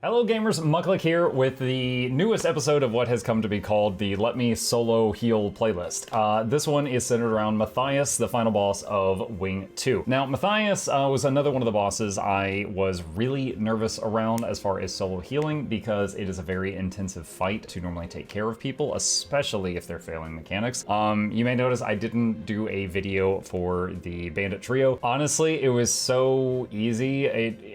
Hello gamers, Mucklick here with the newest episode of what has come to be called the Let Me Solo Heal playlist. This one is centered around Matthias, the final boss of Wing 2. Now, Matthias was another one of the bosses I was really nervous around as far as solo healing because it is a very intensive fight to normally take care of people, especially if they're failing mechanics. You may notice I didn't do a video for the Bandit Trio. Honestly, it was so easy,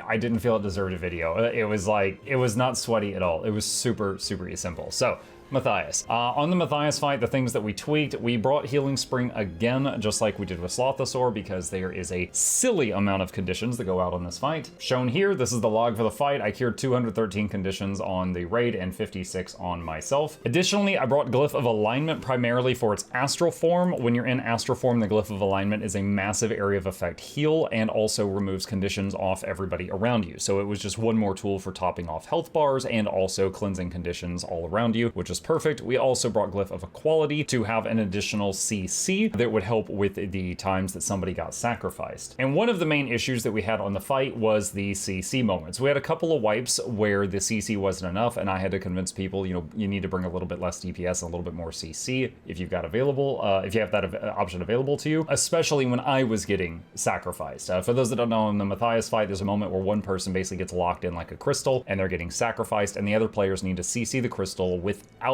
I didn't feel it deserved a video. It was like, it was not sweaty at all. It was super simple. So, Matthias. On the Matthias fight, the things that we tweaked, we brought Healing Spring again, just like we did with Slothosaur, because there is a silly amount of conditions that go out on this fight. Shown here, this is the log for the fight. I cured 213 conditions on the raid and 56 on myself. Additionally, I brought Glyph of Alignment primarily for its astral form. When you're in astral form, the Glyph of Alignment is a massive area of effect heal and also removes conditions off everybody around you. So it was just one more tool for topping off health bars and also cleansing conditions all around you, which is perfect. We also brought Glyph of Equality to have an additional CC that would help with the times that somebody got sacrificed. And one of the main issues that we had on the fight was the CC moments. We had a couple of wipes where the CC wasn't enough, and I had to convince people, you know, you need to bring a little bit less DPS and a little bit more CC if you've got available, if you have that option available to you, especially when I was getting sacrificed. For those that don't know, in the Matthias fight, there's a moment where one person basically gets locked in like a crystal, and they're getting sacrificed, and the other players need to CC the crystal without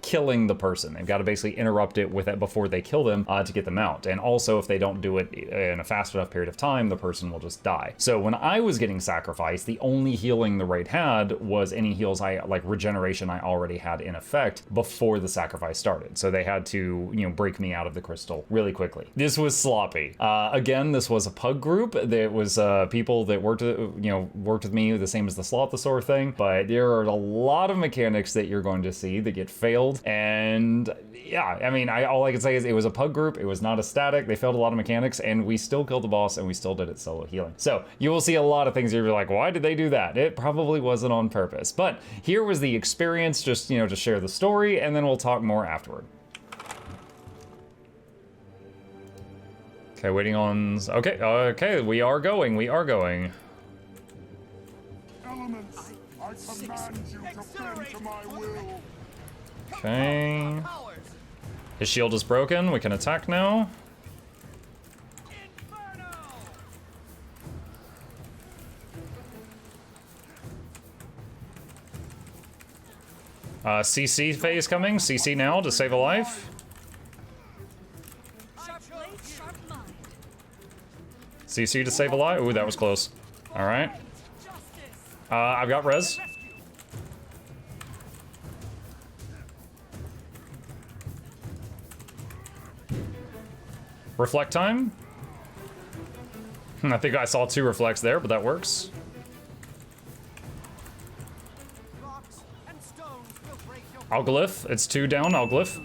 killing the person. They've got to basically interrupt it with it before they kill them to get them out. And also, if they don't do it in a fast enough period of time, the person will just die. So when I was getting sacrificed, the only healing the raid had was any heals like regeneration I already had in effect before the sacrifice started. So they had to, you know, break me out of the crystal really quickly. This was sloppy. Again, this was a pug group. There was people that worked with me the same as the Slothosaur thing, but there are a lot of mechanics that you're going to see that get failed, and yeah, I mean, all I can say is it was a pug group. It was not a static. They failed a lot of mechanics, and we still killed the boss, and we still did it solo healing. So you will see a lot of things you're like, why did they do that? It probably wasn't on purpose, but here was the experience, just, you know, to share the story, and then we'll talk more afterward. Okay, waiting on, okay, we are going. Elements, I command you to bend to my will. Okay. His shield is broken. We can attack now. CC phase coming. CC now to save a life. CC to save a life. Ooh, that was close. All right. I've got res. Reflect time. I think I saw 2 reflects there, but that works. I'll glyph. It's 2 down. I'll glyph.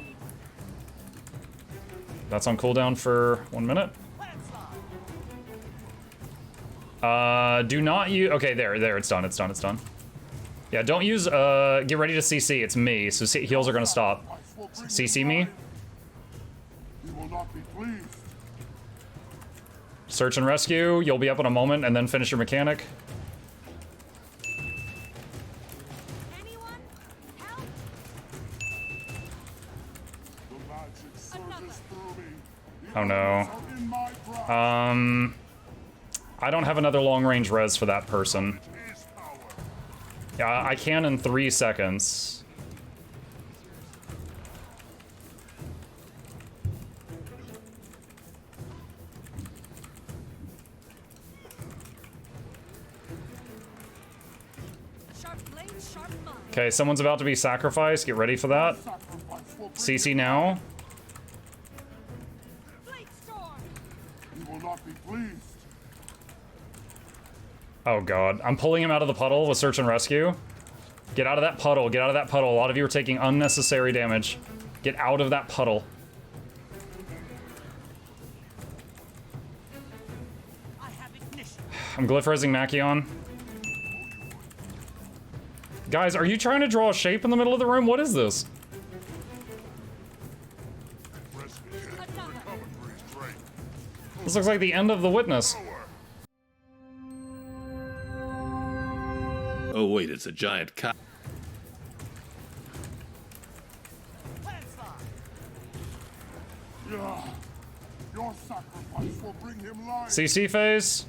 That's on cooldown for 1 minute. Do not use. Okay, there. It's done. It's done. Yeah, don't use. Get ready to CC. It's me. So heals are gonna stop. CC me. He will not be pleased. Search and rescue. You'll be up in a moment, and then finish your mechanic. Anyone? Help! The magic surges through me. The Oh no. elements are in my grasp. I don't have another long range res for that person. His power. Yeah, I can in 3 seconds. Okay, someone's about to be sacrificed. Get ready for that. Sacrifice will bring CC now. He will not be pleased. Oh god, I'm pulling him out of the puddle with search and rescue. Get out of that puddle, get out of that puddle. A lot of you are taking unnecessary damage. Get out of that puddle. I'm glyph resing Machion. Guys, are you trying to draw a shape in the middle of the room? What is this? This looks like the end of The Witness. Oh wait, it's a giant cow. Yeah. Your sacrifice will bring him life. CC phase.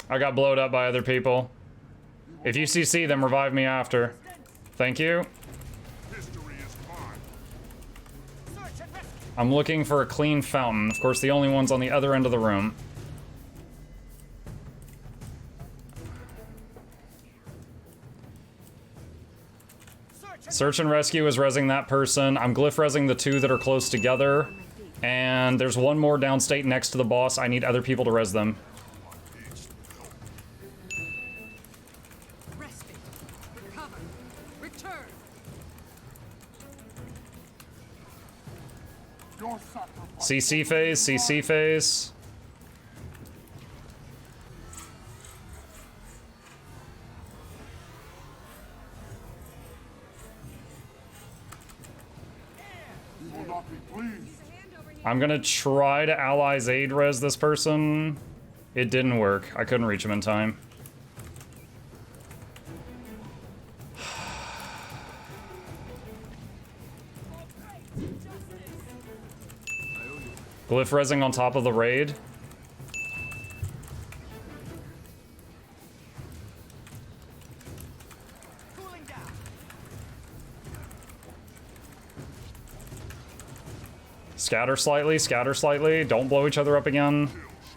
I got blowed up by other people. If you CC them, revive me after. Thank you. History is mine. I'm looking for a clean fountain. Of course, the only one's on the other end of the room. Search and rescue is rezzing that person. I'm glyph rezzing the two that are close together. And there's one more downstate next to the boss. I need other people to res them. Respite. Recover. Return. Your sacrifice. CC phase, CC phase. You will not be pleased. I'm gonna try to allies aid res this person. It didn't work. I couldn't reach him in time. Glyph resing on top of the raid. Scatter slightly. Don't blow each other up again.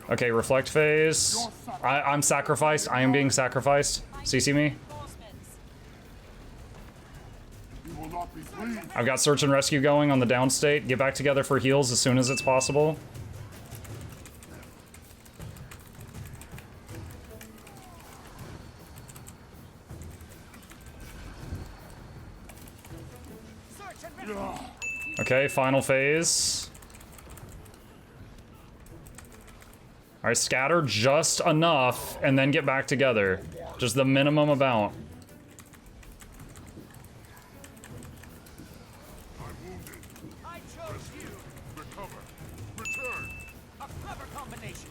Okay, reflect phase. I'm sacrificed. I am being sacrificed. CC me. You will not be pleased. I've got search and rescue going on the downstate. Get back together for heals as soon as it's possible. Okay, final phase. Alright, scatter just enough and then get back together. Just the minimum amount. I'm wounded. I chose you. Recover. Return. A clever combination.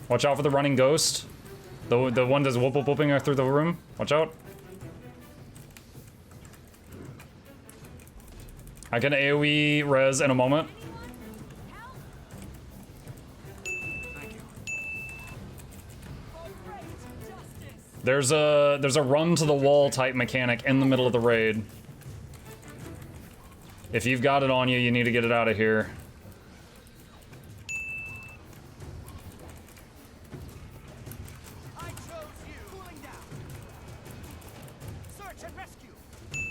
Watch out for the running ghost. The one that's whooping through the room. Watch out. I can AoE res in a moment. There's a run to the wall type mechanic in the middle of the raid. If you've got it on you, you need to get it out of here. I chose you. Cooling down. Search and rescue.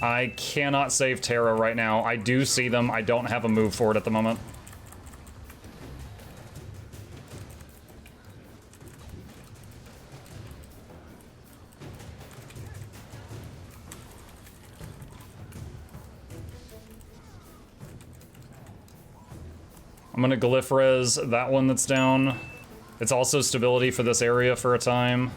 I cannot save Terra right now. I do see them. I don't have a move for it at the moment. I'm gonna glyph res that one that's down. It's also stability for this area for a time.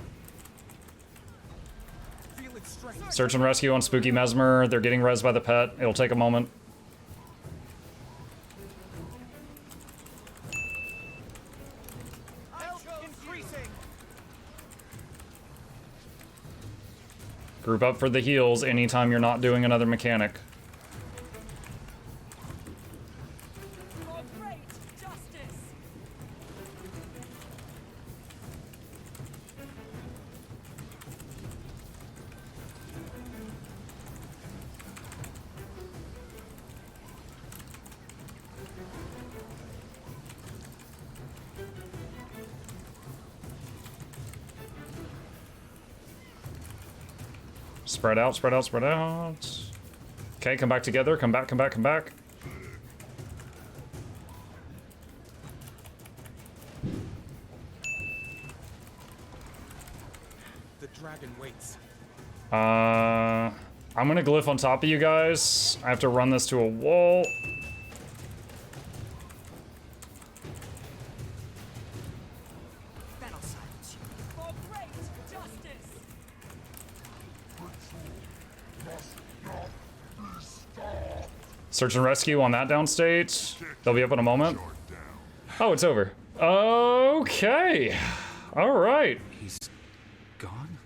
Feeling strange. Search and rescue on Spooky Mesmer. They're getting res by the pet. It'll take a moment. Health increasing. Group up for the heals anytime you're not doing another mechanic. For great justice. Spread out, spread out, spread out. Okay, come back together. Come back, come back, come back. The dragon waits. I'm gonna glyph on top of you guys. I have to run this to a wall. Battle silence. For great justice. Search and rescue on that downstate. They'll be up in a moment. Oh, it's over. Okay. All right. He's gone?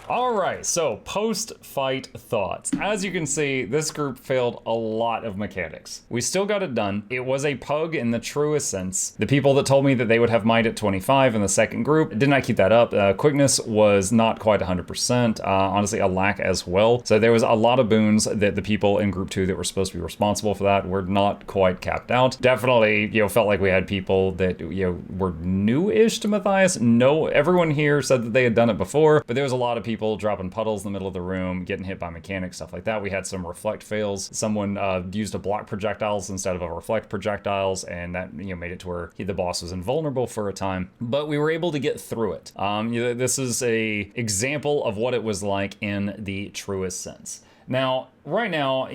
All right, so post-fight thoughts. As you can see, this group failed a lot of mechanics. We still got it done. It was a pug in the truest sense. The people that told me that they would have might at 25 in the second group did not keep that up. Quickness was not quite 100%. Honestly, a lack as well. So there was a lot of boons that the people in group 2 that were supposed to be responsible for that were not quite capped out. Definitely, felt like we had people that, were new-ish to Matthias. No, everyone here said that they had done it before, but there was a lot of people dropping puddles in the middle of the room, getting hit by mechanics, stuff like that. We had some reflect fails. Someone used a block projectiles instead of a reflect projectiles, and that made it to where the boss was invulnerable for a time. But we were able to get through it. This is a example of what it was like in the truest sense. Now, right now,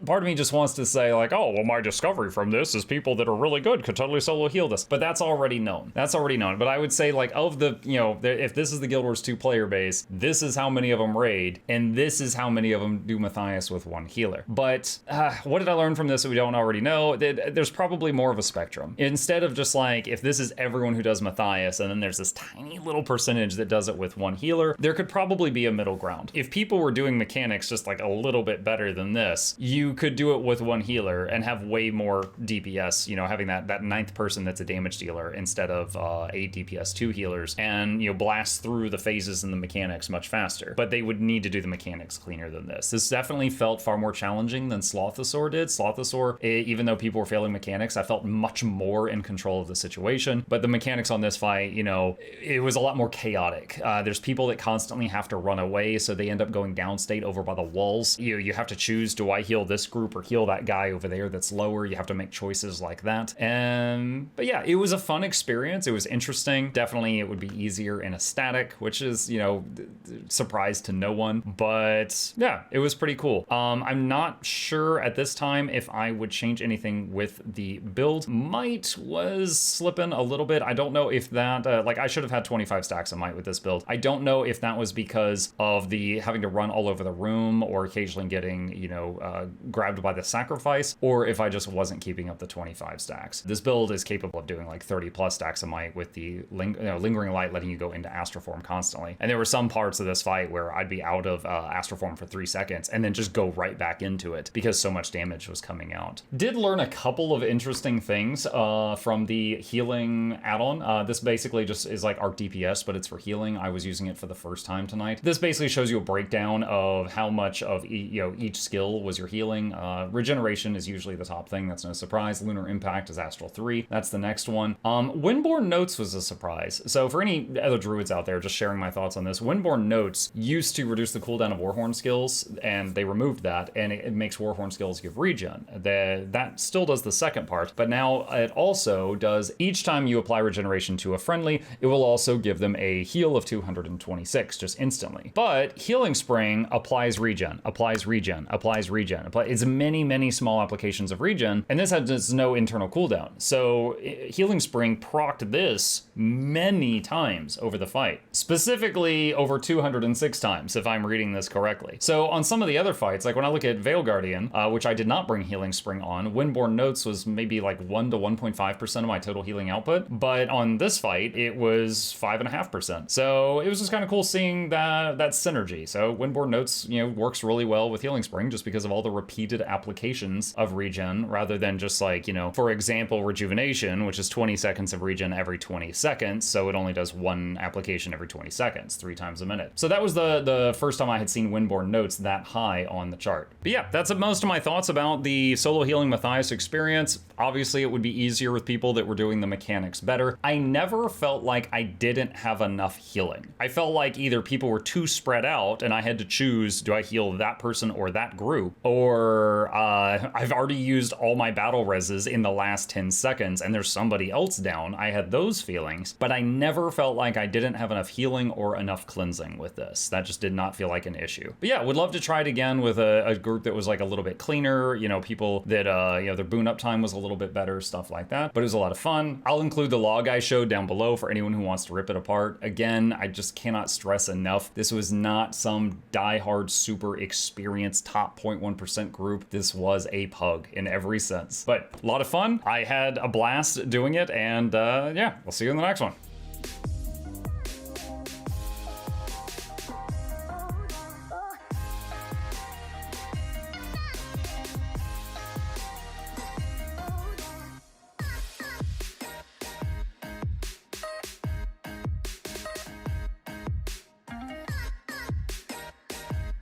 part of me just wants to say like, oh, well, my discovery from this is people that are really good could totally solo heal this, but that's already known. That's already known. But I would say like of the, if this is the Guild Wars 2 player base, this is how many of them raid, and this is how many of them do Matthias with one healer. But what did I learn from this that we don't already know? There's probably more of a spectrum. Instead of just like, if this is everyone who does Matthias, and then there's this tiny little percentage that does it with one healer, there could probably be a middle ground. If people were doing mechanics just like a little bit better than this, you could do it with one healer and have way more DPS, having that ninth person that's a damage dealer instead of 8 DPS 2 healers, and blast through the phases and the mechanics much faster. But they would need to do the mechanics cleaner than this. This definitely felt far more challenging than Slothosaur did. Slothosaur, even though people were failing mechanics, I felt much more in control of the situation. But the mechanics on this fight, it was a lot more chaotic. There's people that constantly have to run away, so they end up going downstate over by the walls. You have to choose, do I heal this group or heal that guy over there that's lower? You have to make choices like that. But yeah, it was a fun experience. It was interesting. Definitely it would be easier in a static, which is, surprise to no one. But yeah, it was pretty cool. I'm not sure at this time if I would change anything with the build. Might was slipping a little bit. I don't know if that, I should have had 25 stacks of might with this build. I don't know if that was because of the having to run all over the room or occasionally getting, grabbed by the sacrifice, or if I just wasn't keeping up the 25 stacks. This build is capable of doing like 30 plus stacks of might with the lingering light letting you go into Astroform constantly. And there were some parts of this fight where I'd be out of Astroform for 3 seconds and then just go right back into it because so much damage was coming out. Did learn a couple of interesting things from the healing add-on. This basically just is like Arc DPS, but it's for healing. I was using it for the first time tonight. This basically shows you a breakdown of how much of each skill was your healing. Regeneration is usually the top thing. That's no surprise. Lunar Impact is Astral 3. That's the next one. Windborne Notes was a surprise. So for any other druids out there, just sharing my thoughts on this, Windborne Notes used to reduce the cooldown of Warhorn skills, and they removed that, and it makes Warhorn skills give regen. That still does the second part, but now it also does, each time you apply regeneration to a friendly, it will also give them a heal of 226 just instantly. But Healing Spring applies regen, applies regen, applies regen. It's many small applications of regen, and this has no internal cooldown. So Healing Spring procced this many times over the fight, specifically over 206 times, if I'm reading this correctly. So on some of the other fights, like when I look at Veil Guardian, which I did not bring Healing Spring on, Windborne Notes was maybe like 1 to 1.5% of my total healing output, but on this fight, it was 5.5%. So it was just kind of cool seeing that synergy. So Windborne Notes, works really well with Healing Spring just because of all the repeated applications of regen, rather than just like, for example, Rejuvenation, which is 20 seconds of regen every 20 seconds, so it only does 1 application every 20 seconds, 3 times a minute. So that was the first time I had seen Windborne Notes that high on the chart. But yeah, that's most of my thoughts about the solo healing Matthias experience. Obviously, it would be easier with people that were doing the mechanics better. I never felt like I didn't have enough healing. I felt like either people were too spread out and I had to choose, do I heal that person or that group? Or I've already used all my battle reses in the last 10 seconds and there's somebody else down. I had those feelings, but I never felt like I didn't have enough healing or enough cleansing with this. That just did not feel like an issue. But yeah, would love to try it again with a group that was like a little bit cleaner, people that, their boon up time was a little bit better, stuff like that. But it was a lot of fun. I'll include the log I showed down below for anyone who wants to rip it apart. Again, I just cannot stress enough, this was not some die-hard super experience experienced top 0.1% group. This was a pug in every sense. But a lot of fun. I had a blast doing it, and yeah, we'll see you in the next one.